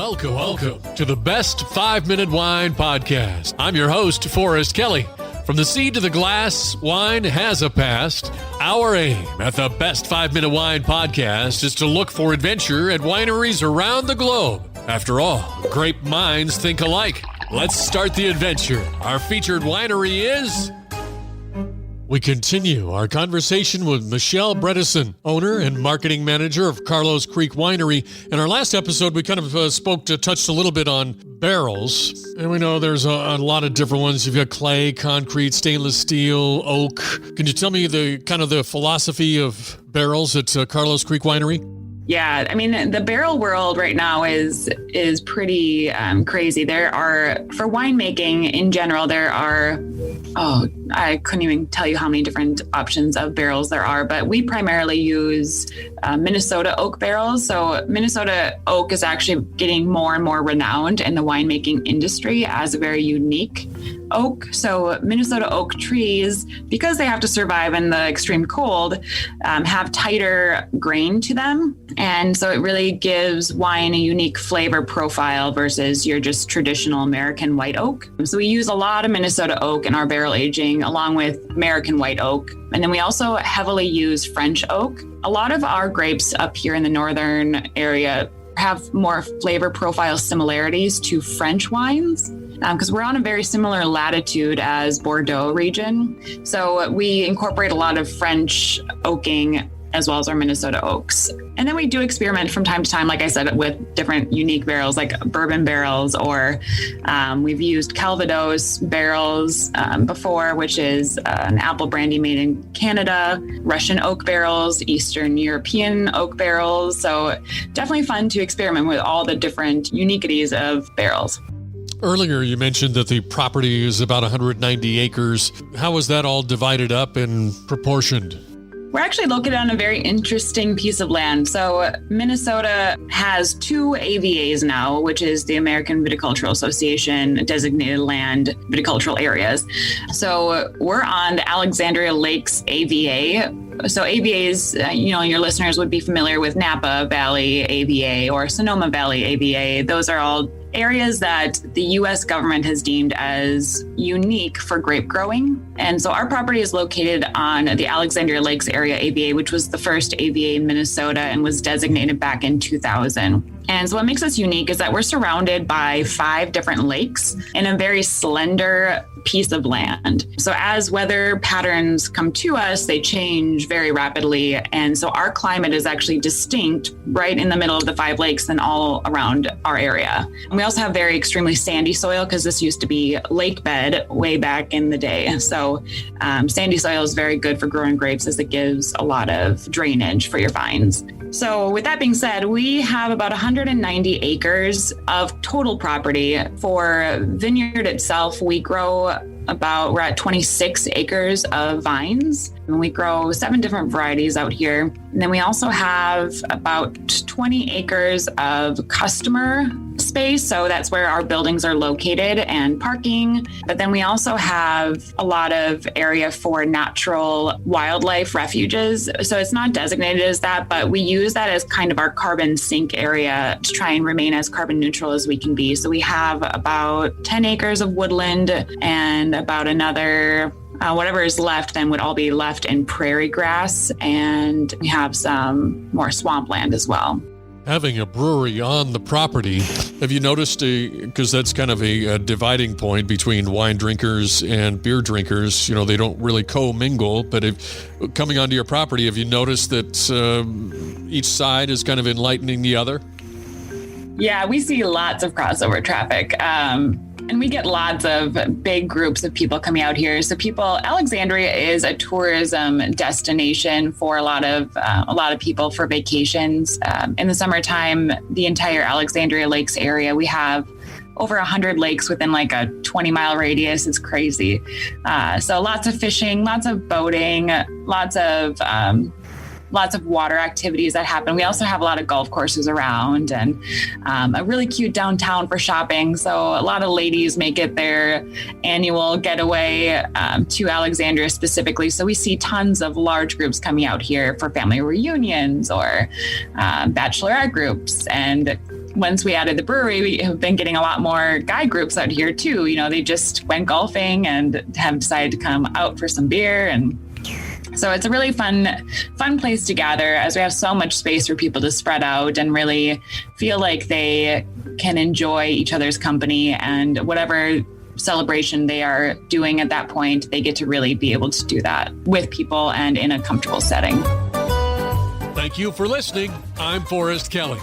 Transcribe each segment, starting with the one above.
Welcome to the Best 5-Minute Wine Podcast. I'm your host, Forrest Kelly. From the seed to the glass, wine has a past. Our aim at the Best 5-Minute Wine Podcast is to look for adventure at wineries around the globe. After all, grape minds think alike. Let's start the adventure. Our featured winery is... We continue our conversation with Michelle Bredeson, owner and marketing manager of Carlos Creek Winery. In our last episode, we kind of touched a little bit on barrels. And we know there's a lot of different ones. You've got clay, concrete, stainless steel, oak. Can you tell me the philosophy of barrels at Carlos Creek Winery? Yeah, I mean, the barrel world right now is pretty crazy. There are, for winemaking in general, I couldn't even tell you how many different options of barrels there are, but we primarily use Minnesota oak barrels. So Minnesota oak is actually getting more and more renowned in the winemaking industry as a very unique oak. So Minnesota oak trees, because they have to survive in the extreme cold, have tighter grain to them. And so it really gives wine a unique flavor profile versus your just traditional American white oak. So we use a lot of Minnesota oak in our barrel aging along with American white oak. And then we also heavily use French oak. A lot of our grapes up here in the northern area have more flavor profile similarities to French wines, because we're on a very similar latitude as Bordeaux region. So we incorporate a lot of French oaking as well as our Minnesota oaks. And then we do experiment from time to time, like I said, with different unique barrels like bourbon barrels, or we've used Calvados barrels before, which is an apple brandy made in Canada, Russian oak barrels, Eastern European oak barrels. So definitely fun to experiment with all the different uniquities of barrels. Earlier, you mentioned that the property is about 190 acres. How is that all divided up and proportioned? We're actually located on a very interesting piece of land. So Minnesota has 2 AVAs now, which is the American Viticultural Association designated land viticultural areas. So we're on the Alexandria Lakes AVA. So AVAs, your listeners would be familiar with Napa Valley AVA or Sonoma Valley AVA. Those are all areas that the U.S. government has deemed as unique for grape growing. And so our property is located on the Alexandria Lakes area AVA, which was the first AVA in Minnesota and was designated back in 2000. And so what makes us unique is that we're surrounded by 5 different lakes in a very slender piece of land. So as weather patterns come to us, they change very rapidly. And so our climate is actually distinct right in the middle of the 5 lakes and all around our area. And we also have very extremely sandy soil because this used to be lake bed way back in the day. So sandy soil is very good for growing grapes as it gives a lot of drainage for your vines. So with that being said, we have about 190 acres of total property. For vineyard itself, we're at 26 acres of vines. And we grow 7 different varieties out here. And then we also have about 20 acres of customer space. So that's where our buildings are located and parking. But then we also have a lot of area for natural wildlife refuges. So it's not designated as that, but we use that as kind of our carbon sink area to try and remain as carbon neutral as we can be. So we have about 10 acres of woodland and about another whatever is left then would all be left in prairie grass, and we have some more swampland as well. Having a brewery on the property, have you noticed, because that's kind of a dividing point between wine drinkers and beer drinkers, they don't really co-mingle, but coming onto your property, have you noticed that each side is kind of enlightening the other? Yeah, we see lots of crossover traffic. And we get lots of big groups of people coming out here. So Alexandria is a tourism destination for a lot of people for vacations. In the summertime, the entire Alexandria Lakes area, we have over 100 lakes within like a 20-mile radius. It's crazy. So lots of fishing, lots of boating, lots of water activities that happen. We also have a lot of golf courses around and a really cute downtown for shopping. So a lot of ladies make it their annual getaway to Alexandria specifically. So we see tons of large groups coming out here for family reunions or bachelorette groups. And once we added the brewery, we have been getting a lot more guy groups out here too. They just went golfing and have decided to come out for some beer. And so it's a really fun place to gather, as we have so much space for people to spread out and really feel like they can enjoy each other's company, and whatever celebration they are doing at that point, they get to really be able to do that with people and in a comfortable setting. Thank you for listening. I'm Forrest Kelly.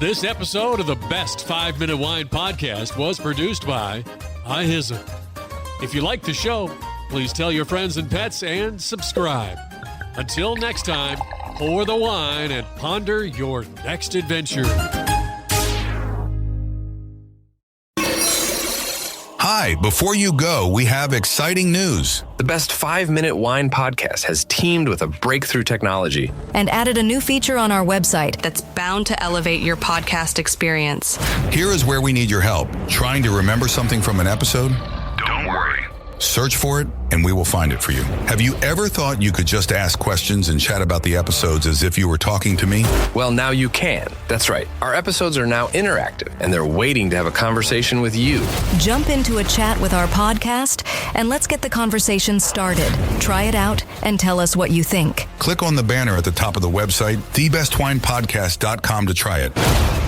This episode of the Best 5 Minute Wine Podcast was produced by iHizzle. If you like the show, please tell your friends and pets and subscribe. Until next time, pour the wine and ponder your next adventure. Hi, before you go, we have exciting news. The Best 5 Minute Wine Podcast has teamed with a breakthrough technology and added a new feature on our website that's bound to elevate your podcast experience. Here is where we need your help. Trying to remember something from an episode? Don't worry. Search for it, and we will find it for you. Have you ever thought you could just ask questions and chat about the episodes as if you were talking to me? Well, now you can. That's right. Our episodes are now interactive, and they're waiting to have a conversation with you. Jump into a chat with our podcast, and let's get the conversation started. Try it out and tell us what you think. Click on the banner at the top of the website, thebestwinepodcast.com, to try it.